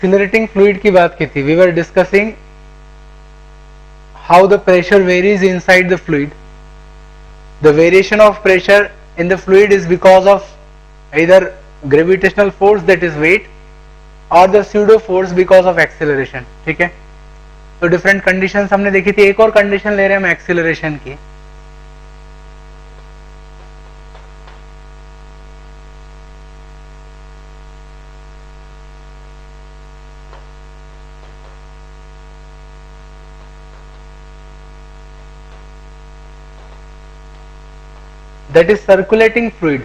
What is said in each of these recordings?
Accelerating fluid की बात की थी. We were discussing how the pressure varies inside the fluid. The variation of pressure in the fluid is because of either gravitational force, that is weight, or the pseudo force because of acceleration. ठीक है, तो different conditions हमने देखी थी. एक और condition ले रहे हैं हम एक्सीलरेशन की. That is circulating fluid.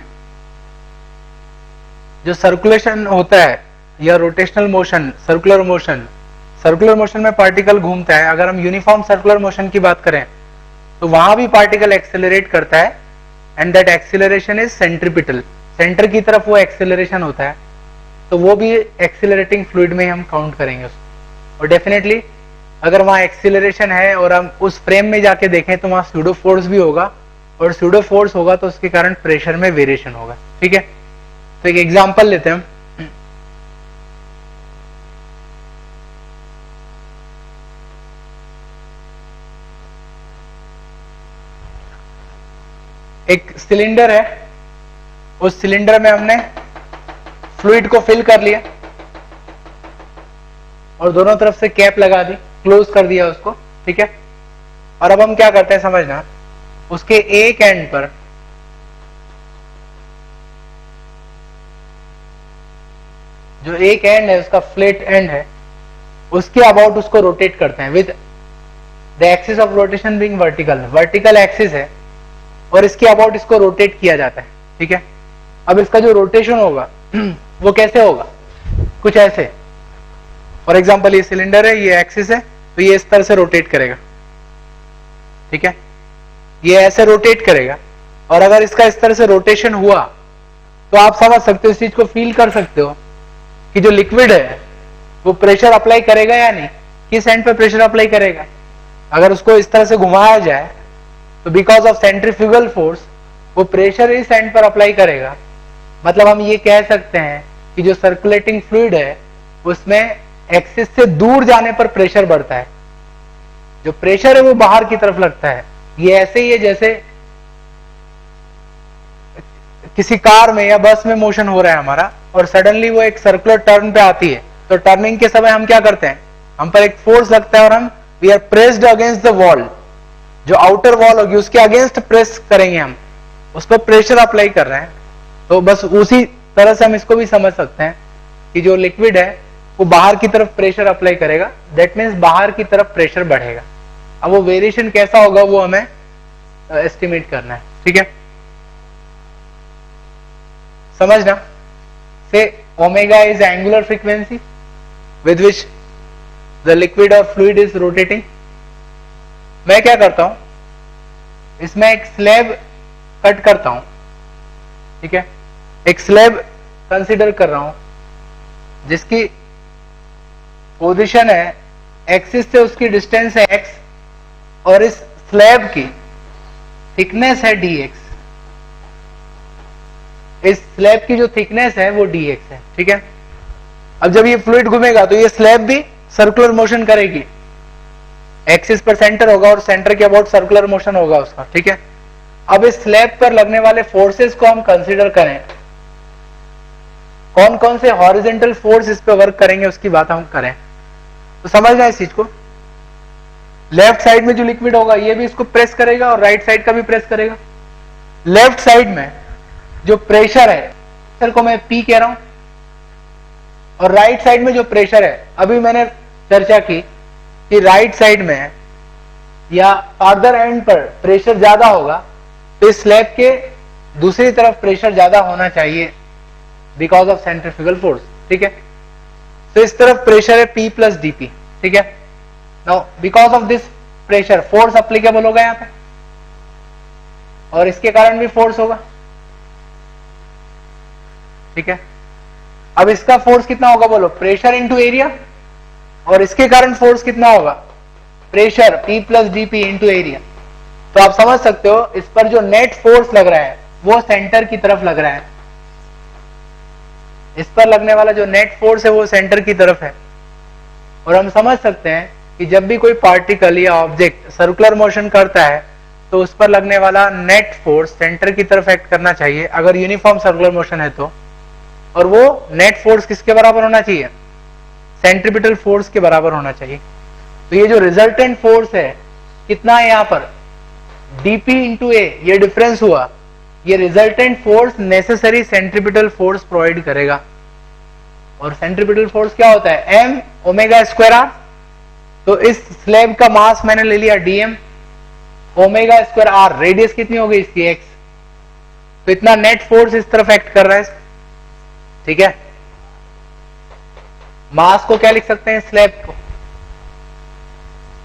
जो सर्कुलेशन होता है या रोटेशनल मोशन, सर्कुलर मोशन में पार्टिकल घूमता है. अगर हम यूनिफॉर्म सर्कुलर मोशन की बात करें तो वहां भी पार्टिकल एक्सेलरेट करता है, and that acceleration is centripetal. Centre की तरफ वो एक्सेलरेशन होता है, तो वो भी एक्सेलरेटिंग फ्लूइड में हम काउंट करेंगे उसको. और डेफिनेटली अगर वहां एक्सेलरेशन है और हम उस फ्रेम में जाके देखें तो वहां स्यूडो फोर्स भी होगा, और स्यूडो फोर्स होगा तो उसके कारण प्रेशर में वेरिएशन होगा. ठीक है, तो एक एग्जांपल लेते हैं हम. एक सिलेंडर है, उस सिलेंडर में हमने फ्लूइड को फिल कर लिया और दोनों तरफ से कैप लगा दी, क्लोज कर दिया उसको. ठीक है, और अब हम क्या करते हैं समझना, उसके एक एंड पर जो एक एंड है उसका फ्लैट एंड है, उसके अबाउट उसको रोटेट करते हैं with the axis of rotation being vertical axis है, और इसके अबाउट इसको रोटेट किया जाता है. ठीक है, अब इसका जो रोटेशन होगा वो कैसे होगा, कुछ ऐसे. फॉर एग्जांपल ये सिलेंडर है, ये एक्सिस है, तो ये इस तरह से रोटेट करेगा. ठीक है, ये ऐसे रोटेट करेगा, और अगर इसका इस तरह से रोटेशन हुआ तो आप समझ सकते हो, इस चीज को फील कर सकते हो कि जो लिक्विड है वो प्रेशर अप्लाई करेगा या नहीं, किस एंड पे प्रेशर अप्लाई करेगा. अगर उसको इस तरह से घुमाया जाए तो बिकॉज ऑफ सेंट्रीफ्यूगल फोर्स वो प्रेशर इस एंड पर अप्लाई करेगा. मतलब हम ये कह सकते हैं कि जो सर्कुलेटिंग फ्लूइड है उसमें एक्सिस से दूर जाने पर प्रेशर बढ़ता है, जो प्रेशर है वो बाहर की तरफ लगता है. ये ऐसे ही है जैसे किसी कार में या बस में मोशन हो रहा है हमारा, और सडनली वो एक सर्कुलर टर्न पे आती है, तो टर्निंग के समय हम क्या करते हैं, हम पर एक फोर्स लगता है और हम we are pressed against the wall. जो आउटर वॉल होगी उसके अगेंस्ट प्रेस करेंगे, हम उस पर प्रेशर अप्लाई कर रहे हैं. तो बस उसी तरह से हम इसको भी समझ सकते हैं कि जो लिक्विड है वो बाहर की तरफ प्रेशर अप्लाई करेगा, दैट मीन्स बाहर की तरफ प्रेशर बढ़ेगा. अब वो वेरिएशन कैसा होगा वो हमें एस्टिमेट करना है. ठीक है, समझना. से omega is angular frequency with which the liquid और फ्लूइड इज रोटेटिंग. मैं क्या करता हूं, इसमें एक स्लैब कट करता हूं. ठीक है, एक स्लैब कंसीडर कर रहा हूं जिसकी पोजीशन है एक्सिस से, उसकी डिस्टेंस है x, और इस स्लैब की थिकनेस है dx. इस स्लैब की जो थिकनेस है वो dx है. ठीक है, अब जब ये फ्लूइड घूमेगा तो ये स्लैब भी सर्कुलर मोशन करेगी, एक्सिस पर सेंटर होगा और सेंटर के अबाउट सर्कुलर मोशन होगा उसका. ठीक है, अब इस स्लैब पर लगने वाले फोर्सेस को हम कंसीडर करें, कौन कौन से हॉरिजॉन्टल फोर्स इस पे वर्क करेंगे उसकी बात हम करें. तो समझना इस चीज को, लेफ्ट साइड में जो लिक्विड होगा ये भी इसको प्रेस करेगा और राइट साइड का भी प्रेस करेगा. लेफ्ट साइड में जो प्रेशर है, प्रेशर को मैं P कह रहा हूं, और राइट साइड में जो प्रेशर है, अभी मैंने चर्चा की कि राइट साइड में या फार्दर एंड पर प्रेशर ज्यादा होगा, तो इस स्लैब के दूसरी तरफ प्रेशर ज्यादा होना चाहिए बिकॉज ऑफ सेंट्रीफ्यूगल फोर्स. ठीक है, तो इस तरफ प्रेशर है P प्लस dP. ठीक है, now because of this pressure force applicable होगा यहां पे, और इसके कारण भी फोर्स होगा. ठीक है, अब इसका फोर्स कितना होगा बोलो, प्रेशर इंटू एरिया, और इसके कारण फोर्स कितना होगा, pressure P plus dP into area. तो आप समझ सकते हो इस पर जो नेट फोर्स लग रहा है वो सेंटर की तरफ लग रहा है. इस पर लगने वाला जो नेट फोर्स है वो सेंटर की तरफ है. और हम समझ सकते हैं कि जब भी कोई पार्टिकल या ऑब्जेक्ट सर्कुलर मोशन करता है तो उस पर लगने वाला नेट फोर्स सेंटर की तरफ एक्ट करना चाहिए अगर यूनिफॉर्म सर्कुलर मोशन है तो, और वो नेट फोर्स किसके बराबर होना चाहिए? सेंट्रीपिटल फोर्स के बराबर होना चाहिए। तो ये जो रिजल्टेंट फोर्स है कितना है यहाँ पर? dp इंटू ए, ये डिफरेंस हुआ, ये resultant force necessary centripetal force provide करेगा। और सेंट्रीपिटल फोर्स क्या होता है? m omega square R. तो इस स्लैब का मास मैंने ले लिया dm omega square R, radius कितनी हो गई इसकी? x। तो इतना नेट फोर्स इस तरफ एक्ट कर रहा है, ठीक है। मास को क्या लिख सकते हैं स्लैब को?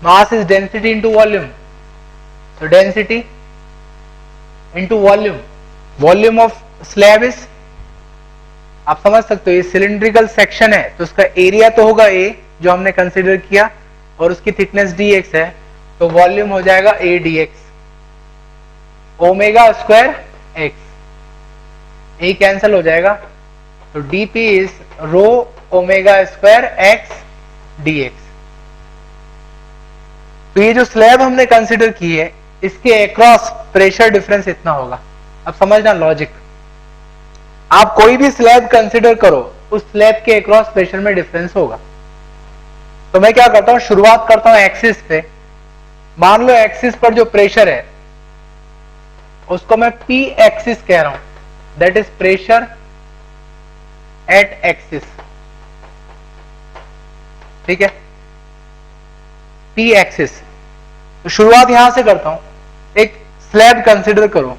Mass is density into volume. तो density into volume, volume of slab is, आप समझ सकते हो ये सिलिंड्रिकल सेक्शन है तो उसका एरिया तो होगा a जो हमने कंसीडर किया, और उसकी थिकनेस dx है, तो वॉल्यूम हो जाएगा a dx omega square x, a cancel हो जाएगा, तो dp is row omega square x dx। तो ये जो स्लैब हमने कंसीडर की है इसके अक्रॉस प्रेशर डिफरेंस इतना होगा। अब समझना लॉजिक, आप कोई भी स्लैब कंसीडर करो उस स्लैब के अक्रॉस प्रेशर में डिफरेंस होगा। तो मैं क्या करता हूं, शुरुआत करता हूं एक्सिस पे। मान लो एक्सिस पर जो प्रेशर है उसको मैं पी एक्सिस कह रहा हूं, that is pressure at axis, ठीक है, पी एक्सिस। तो शुरुआत यहां से करता हूं, एक स्लैब कंसीडर करो,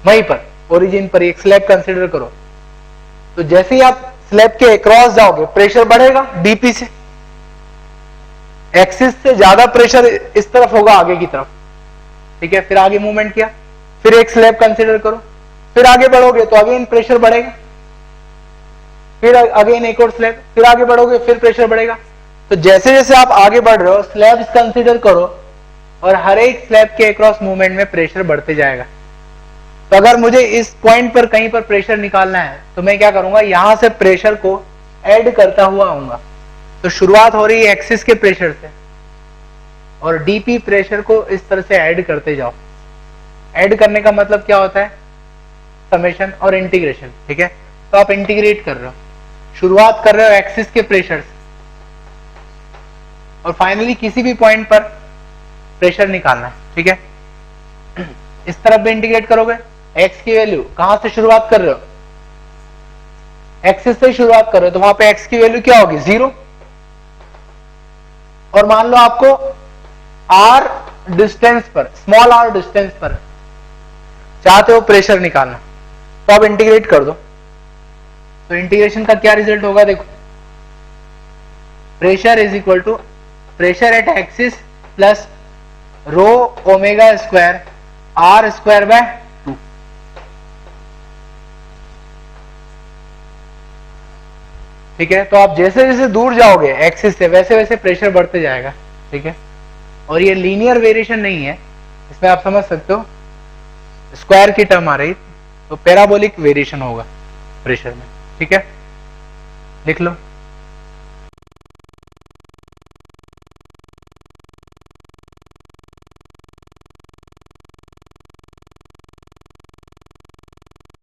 वहीं पर ओरिजिन पर एक स्लैब कंसीडर करो। तो जैसे ही आप स्लैब के अक्रॉस जाओगे प्रेशर बढ़ेगा डीपी से, एक्सिस से ज्यादा प्रेशर इस तरफ होगा आगे की तरफ, ठीक है। फिर आगे मूवमेंट किया, फिर एक स्लैब कंसीडर करो, फिर आगे बढ़ोगे तो अगेन प्रेशर बढ़ेगा, फिर अगेन एक और स्लैब, फिर आगे बढ़ोगे फिर प्रेशर बढ़ेगा। तो जैसे जैसे आप आगे बढ़ रहे हो स्लैब्स कंसीडर करो और हर एक स्लैब के अक्रॉस मूवमेंट में प्रेशर बढ़ते जाएगा। तो अगर मुझे इस पॉइंट पर कहीं पर प्रेशर निकालना है तो मैं क्या करूंगा, यहां से प्रेशर को ऐड करता हुआ आऊंगा। तो शुरुआत हो रही है एक्सिस के प्रेशर से और डीपी प्रेशर को इस तरह से ऐड करते जाओ। ऐड करने का मतलब क्या होता है? समेशन और इंटीग्रेशन, ठीक है। तो आप इंटीग्रेट कर रहे हो, शुरुआत कर रहे हो एक्सिस के प्रेशर से और फाइनली किसी भी पॉइंट पर प्रेशर निकालना है, ठीक है। इस तरफ भी इंटीग्रेट करोगे, एक्स की वैल्यू कहां से शुरुआत कर रहे हो? एक्सिस से शुरुआत कर रहे हो, तो वहां पे एक्स की वैल्यू क्या होगी? 0। और मान लो आपको आर डिस्टेंस पर, स्मॉल आर डिस्टेंस पर चाहते हो प्रेशर निकालना, तो आप इंटीग्रेट कर दो। तो इंटीग्रेशन का क्या रिजल्ट होगा? देखो, pressure is equal to pressure at axis plus rho omega square R square by 2। ठीक है। तो आप जैसे जैसे दूर जाओगे एक्सिस से वैसे वैसे प्रेशर बढ़ते जाएगा, ठीक है। और ये लीनियर वेरिएशन नहीं है, इसमें आप समझ सकते हो स्क्वायर की टर्म आ रही, तो पैराबोलिक वेरिएशन होगा प्रेशर में, ठीक है। लिख लो।